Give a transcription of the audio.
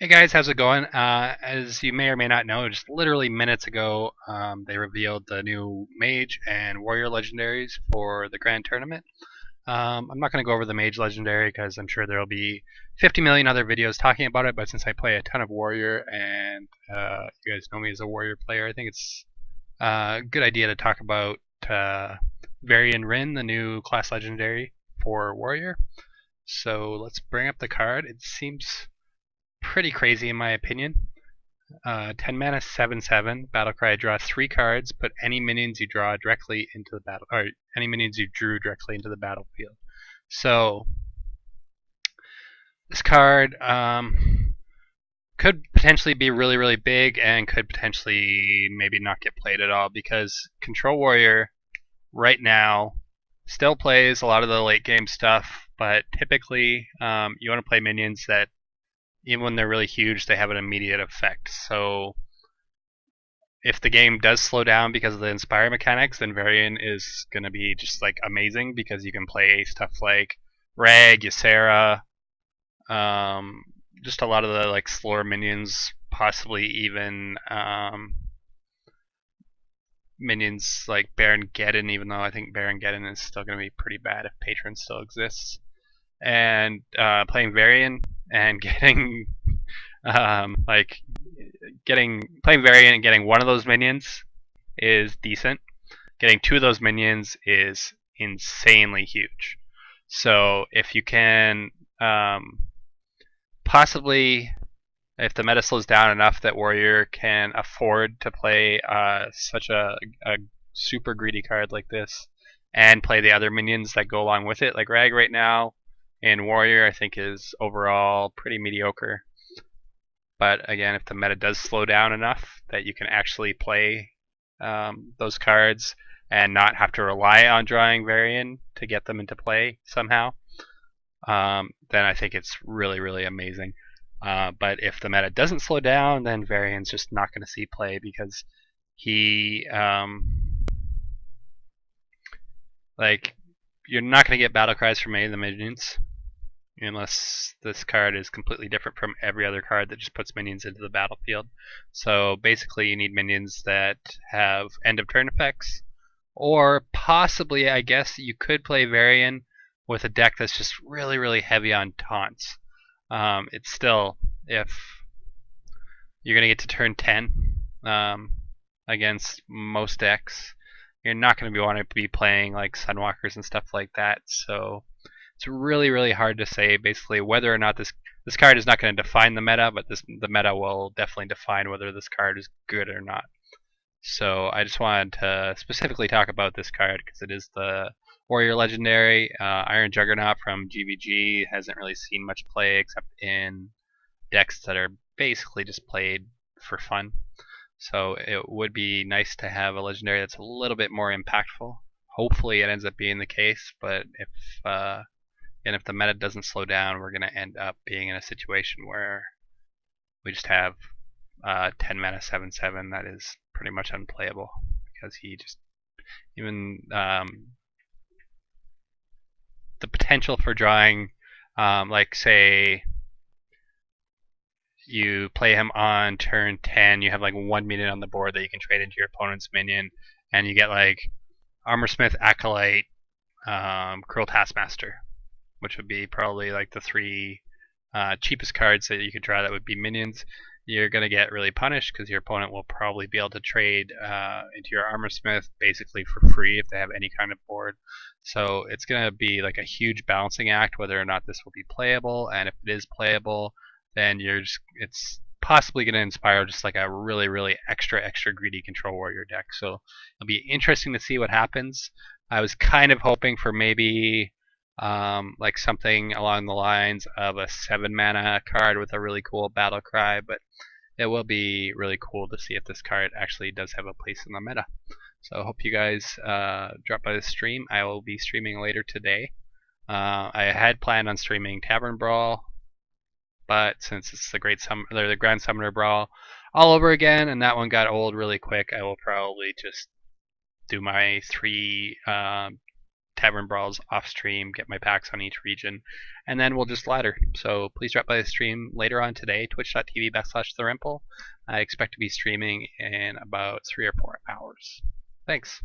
Hey guys, how's it going? As you may or may not know, just literally minutes ago, they revealed the new Mage and Warrior legendaries for the Grand Tournament. I'm not going to go over the Mage legendary because I'm sure there will be 50 million other videos talking about it, but since I play a ton of Warrior and you guys know me as a Warrior player, I think it's a good idea to talk about Varian Wrynn, the new class legendary for Warrior. So let's bring up the card. It seems pretty crazy in my opinion. 10 mana, 7/7. Battlecry, draw 3 cards. Put any minions you draw directly into the battle, or any minions you drew directly into the battlefield. So this card could potentially be really, really big, and could potentially maybe not get played at all because Control Warrior right now still plays a lot of the late game stuff, but typically you want to play minions that even when they're really huge, they have an immediate effect. So if the game does slow down because of the Inspire mechanics, then Varian is going to be just like amazing because you can play stuff like Rag, Ysera, just a lot of the like slower minions, possibly even minions like Baron Geddon, even though I think Baron Geddon is still going to be pretty bad if Patron still exists. And playing Varian and getting like playing Variant and getting one of those minions is decent. Getting 2 of those minions is insanely huge. So if you can possibly, if the meta slows down enough that Warrior can afford to play such a super greedy card like this and play the other minions that go along with it, like Rag right now in Warrior, I think is overall pretty mediocre. But again, if the meta does slow down enough that you can actually play those cards and not have to rely on drawing Varian to get them into play somehow, then I think it's really, really amazing. But if the meta doesn't slow down, then Varian's just not going to see play because he, like, you're not going to get battle cries from any of the minions unless this card is completely different from every other card that just puts minions into the battlefield. So basically you need minions that have end of turn effects, or possibly I guess you could play Varian with a deck that's just really, really heavy on taunts. It's still, if you're going to get to turn 10 against most decks, you're not going to be wanting to be playing like Sunwalkers and stuff like that. So it's really, really hard to say basically whether or not this card is not going to define the meta, but the meta will definitely define whether this card is good or not. So I just wanted to specifically talk about this card because it is the Warrior Legendary. Iron Juggernaut from GVG hasn't really seen much play except in decks that are basically just played for fun. So it would be nice to have a legendary that's a little bit more impactful. Hopefully it ends up being the case, but if the meta doesn't slow down, we're going to end up being in a situation where we just have 10 mana 7/7 that is pretty much unplayable because he just even the potential for drawing like say you play him on turn 10, you have like 1 minion on the board that you can trade into your opponent's minion, and you get like Armorsmith, Acolyte, Cruel Taskmaster, which would be probably like the 3 cheapest cards that you could draw that would be minions. You're going to get really punished because your opponent will probably be able to trade into your Armorsmith basically for free if they have any kind of board. So it's going to be like a huge balancing act whether or not this will be playable, and if it is playable, then it's possibly going to inspire just like a really, really extra greedy Control Warrior deck. So it'll be interesting to see what happens. I was kind of hoping for maybe like something along the lines of a 7 mana card with a really cool battle cry, but it will be really cool to see if this card actually does have a place in the meta. So I hope you guys drop by the stream. I will be streaming later today. I had planned on streaming Tavern Brawl, but since it's the Grand Summoner Brawl all over again, and that one got old really quick, I will probably just do my 3 10 Tavern Brawls off stream, get my packs on each region, and then we'll just ladder. So please drop by the stream later on today, twitch.tv/TheRempel. I expect to be streaming in about 3 or 4 hours. Thanks.